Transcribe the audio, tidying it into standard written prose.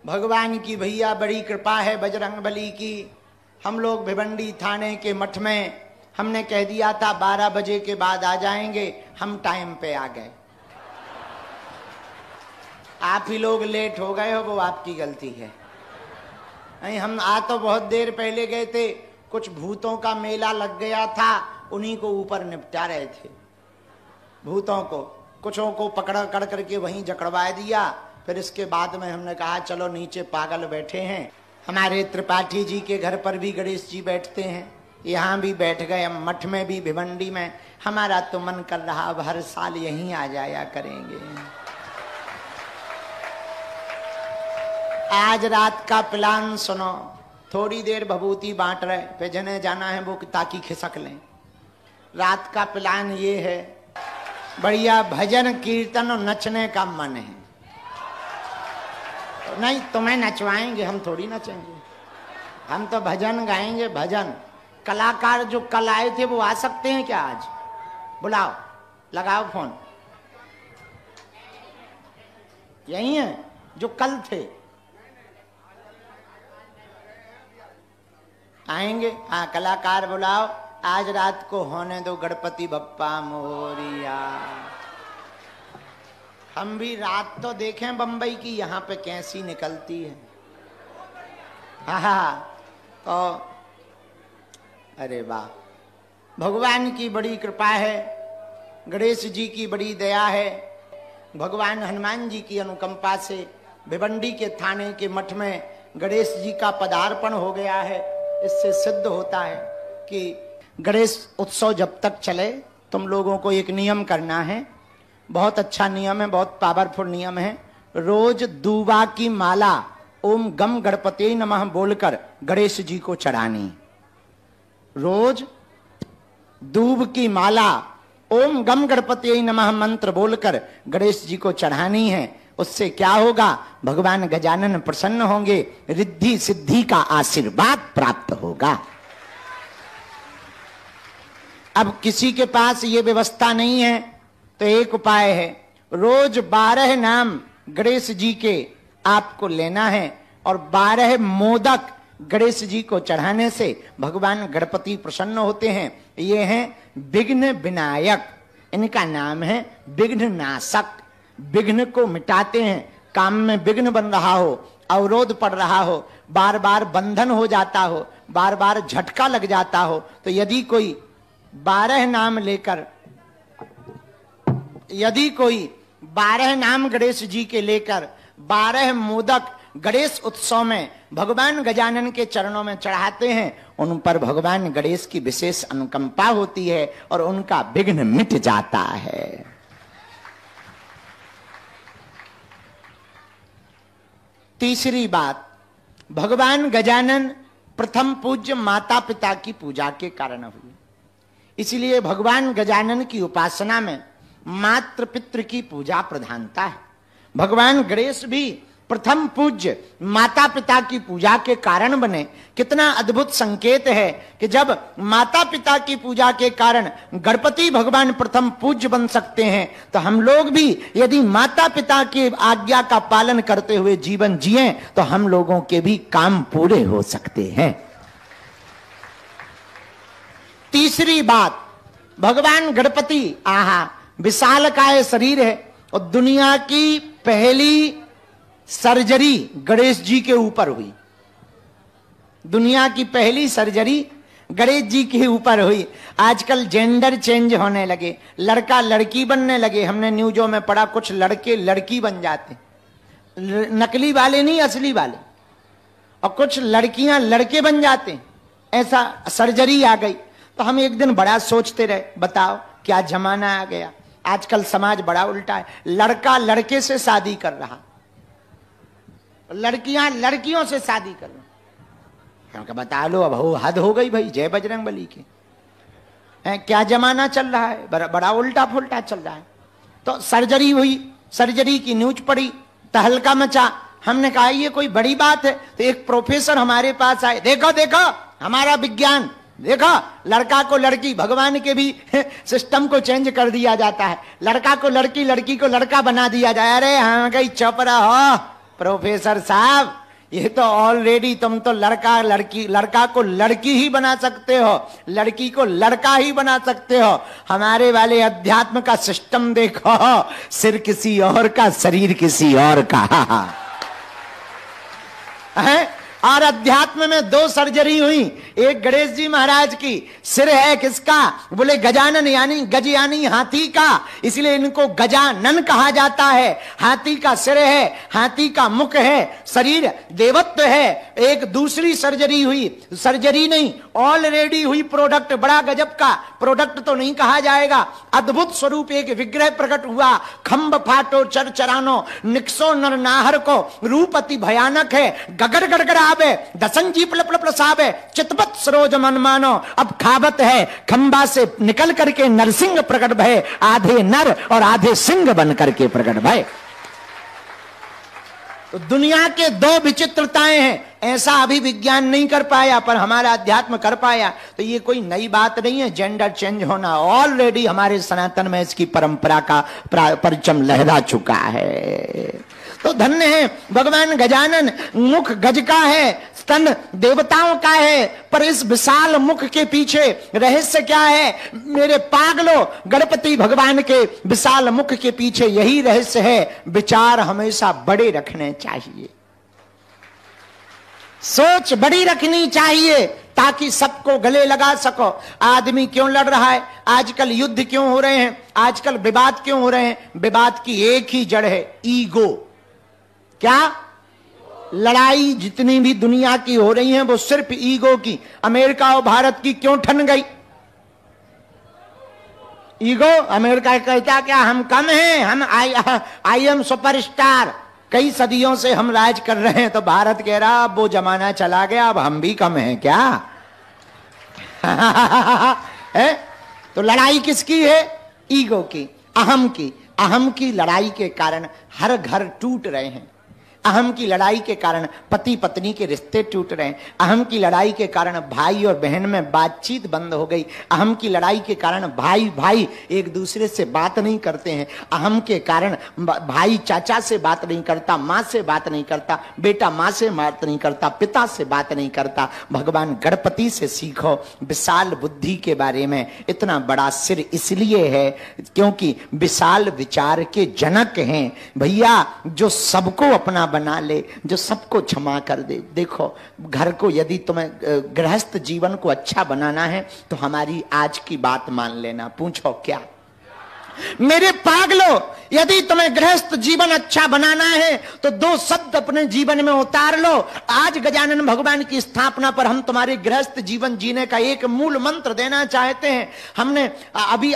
भगवान की भैया बड़ी कृपा है बजरंगबली की। हम लोग भिवंडी थाने के मठ में हमने कह दिया था 12 बजे के बाद आ जाएंगे, हम टाइम पे आ गए। आप ही लोग लेट हो गए हो, वो आपकी गलती है। नहीं, हम आ तो बहुत देर पहले गए थे, कुछ भूतों का मेला लग गया था, उन्हीं को ऊपर निपटा रहे थे। भूतों को कुछों को पकड़ कर करके वहीं जकड़वा दिया। फिर इसके बाद में हमने कहा चलो नीचे पागल बैठे हैं। हमारे त्रिपाठी जी के घर पर भी गणेश जी बैठते हैं, यहाँ भी बैठ गए, मठ में भी भिवंडी में। हमारा तो मन कर रहा अब हर साल यहीं आ जाया करेंगे। आज रात का प्लान सुनो, थोड़ी देर भभूति बांट रहे, फिर जने जाना है वो ताकि खिसक लें। रात का प्लान ये है, बढ़िया भजन कीर्तन और नचने का मन है। नहीं, तुम्हें नचवाएंगे, हम थोड़ी नचेंगे, हम तो भजन गाएंगे। भजन कलाकार जो कल आए थे वो आ सकते हैं क्या आज? बुलाओ, लगाओ फोन। यही है जो कल थे, आएंगे? हाँ, कलाकार बुलाओ, आज रात को होने दो गणपति बप्पा मोरिया। हम भी रात तो देखें बंबई की यहाँ पे कैसी निकलती है। हाँ, तो अरे वाह, भगवान की बड़ी कृपा है, गणेश जी की बड़ी दया है, भगवान हनुमान जी की अनुकंपा से भिवंडी के थाने के मठ में गणेश जी का पदार्पण हो गया है। इससे सिद्ध होता है कि गणेश उत्सव जब तक चले तुम लोगों को एक नियम करना है, बहुत अच्छा नियम है, बहुत पावरफुल नियम है। रोज दूबा की माला ओम गम गणपते नमः बोलकर गणेश जी को चढ़ानी। रोज दूब की माला ओम गम गणपते नमः मंत्र बोलकर गणेश जी को चढ़ानी है। उससे क्या होगा? भगवान गजानन प्रसन्न होंगे, रिद्धि सिद्धि का आशीर्वाद प्राप्त होगा। अब किसी के पास ये व्यवस्था नहीं है तो एक उपाय है, रोज 12 नाम गणेश जी के आपको लेना है और 12 मोदक गणेश जी को चढ़ाने से भगवान गणपति प्रसन्न होते हैं। ये हैं विघ्न विनायक, इनका नाम है विघ्न नाशक। विघ्न को मिटाते हैं, काम में विघ्न बन रहा हो, अवरोध पड़ रहा हो, बार बार बंधन हो जाता हो, बार बार झटका लग जाता हो, तो यदि कोई 12 नाम लेकर, यदि कोई 12 नाम गणेश जी के लेकर 12 मोदक गणेश उत्सव में भगवान गजानन के चरणों में चढ़ाते हैं, उन पर भगवान गणेश की विशेष अनुकंपा होती है और उनका विघ्न मिट जाता है। तीसरी बात, भगवान गजानन प्रथम पूज्य माता पिता की पूजा के कारण हुए, इसलिए भगवान गजानन की उपासना में मातृ पितृ की पूजा प्रधानता है। भगवान गणेश भी प्रथम पूज्य माता पिता की पूजा के कारण बने। कितना अद्भुत संकेत है कि जब माता पिता की पूजा के कारण गणपति भगवान प्रथम पूज्य बन सकते हैं, तो हम लोग भी यदि माता पिता की आज्ञा का पालन करते हुए जीवन जिएं तो हम लोगों के भी काम पूरे हो सकते हैं। तीसरी बात, भगवान गणपति विशालकाय शरीर है और दुनिया की पहली सर्जरी गणेश जी के ऊपर हुई। दुनिया की पहली सर्जरी गणेश जी के ऊपर हुई। आजकल जेंडर चेंज होने लगे, लड़का लड़की बनने लगे। हमने न्यूज़ों में पढ़ा कुछ लड़के लड़की बन जाते, नकली वाले नहीं असली वाले, और कुछ लड़कियां लड़के बन जाते। ऐसा सर्जरी आ गई। तो हम एक दिन बड़ा सोचते रहे, बताओ क्या जमाना आ गया। आजकल समाज बड़ा उल्टा है, लड़का लड़के से शादी कर रहा, लड़कियां लड़कियों से शादी कर रही। बता लो, अब हद हो गई भाई, जय बजरंगबली की। क्या जमाना चल रहा है, बड़ा उल्टा फुल्टा चल रहा है। तो सर्जरी हुई, सर्जरी की न्यूज पड़ी, तहलका मचा। हमने कहा ये कोई बड़ी बात है। तो एक प्रोफेसर हमारे पास आए, देखो देखो हमारा विज्ञान, देखो लड़का को लड़की, भगवान के भी सिस्टम को चेंज कर दिया जाता है। लड़का को लड़की, लड़की को लड़का बना दिया जाए। अरे हाँ गई चौपरा हो, प्रोफेसर साहब, ये तो ऑलरेडी तुम तो लड़का को लड़की ही बना सकते हो, लड़की को लड़का ही बना सकते हो। हमारे वाले अध्यात्म का सिस्टम देखो, सिर किसी और का, शरीर किसी और का है। और अध्यात्म में 2 सर्जरी हुई, एक गणेश जी महाराज की। सिर है किसका? बोले गजानन, यानी गज यानी हाथी का, इसलिए इनको गजानन कहा जाता है। हाथी का सिर है, हाथी का मुख है, शरीर देवत्व है। एक दूसरी सर्जरी हुई, सर्जरी नहीं ऑलरेडी हुई, प्रोडक्ट, बड़ा गजब का प्रोडक्ट तो नहीं कहा जाएगा, अद्भुत स्वरूप एक विग्रह प्रकट हुआ। खंब फाटो चरचरानो, निकसो नर नाहर को, रूप अति भयानक है, गगड़ गड़गड़ा दसंजी प्लसावे, चितपत सरोज मन मानो। अब खावत है खंबा से निकल करके नरसिंह प्रकट भय, आधे नर और आधे सिंह बन करके प्रकट भय। तो दुनिया के 2 विचित्रताएं हैं, ऐसा अभी विज्ञान नहीं कर पाया पर हमारा अध्यात्म कर पाया। तो ये कोई नई बात नहीं है, जेंडर चेंज होना ऑलरेडी हमारे सनातन में इसकी परंपरा का परचम लहरा चुका है। तो धन्य है भगवान गजानन। मुख गज का है, स्तन देवताओं का है, पर इस विशाल मुख के पीछे रहस्य क्या है? मेरे पागलो, गणपति भगवान के विशाल मुख के पीछे यही रहस्य है, विचार हमेशा बड़े रखने चाहिए, सोच बड़ी रखनी चाहिए ताकि सबको गले लगा सको। आदमी क्यों लड़ रहा है आजकल? युद्ध क्यों हो रहे हैं आजकल? विवाद क्यों हो रहे हैं? विवाद की एक ही जड़ है, ईगो। क्या? लड़ाई जितनी भी दुनिया की हो रही है वो सिर्फ ईगो की। अमेरिका और भारत की क्यों ठन गई? ईगो। अमेरिका कहता क्या हम कम हैं, हम आई एम सुपरस्टार, कई सदियों से हम राज कर रहे हैं। तो भारत कह रहा अब वो जमाना चला गया, अब हम भी कम हैं क्या? है? तो लड़ाई किसकी है? ईगो की, अहम की। अहम की लड़ाई के कारण हर घर टूट रहे हैं। अहम की लड़ाई के कारण पति पत्नी के रिश्ते टूट रहे हैं। अहम की लड़ाई के कारण भाई और बहन में बातचीत बंद हो गई। अहम की लड़ाई के कारण भाई भाई एक दूसरे से बात नहीं करते हैं। अहम के कारण भाई चाचा से बात नहीं करता, माँ से बात नहीं करता, बेटा माँ से बात नहीं करता, पिता से बात नहीं करता। भगवान गणपति से सीखो विशाल बुद्धि के बारे में। इतना बड़ा सिर इसलिए है क्योंकि विशाल विचार के जनक हैं भैया, जो सबको अपना बना ले, जो सबको क्षमा कर दे। देखो घर को यदि तुम्हें गृहस्थ जीवन को अच्छा बनाना है तो हमारी आज की बात मान लेना। पूछो क्या? मेरे पागलो, यदि तुम्हें गृहस्थ जीवन अच्छा बनाना है तो 2 शब्द अपने जीवन में उतार लो। आज गजानन भगवान की स्थापना पर हम तुम्हारे गृहस्थ जीवन जीने का एक मूल मंत्र देना चाहते हैं। हमने अभी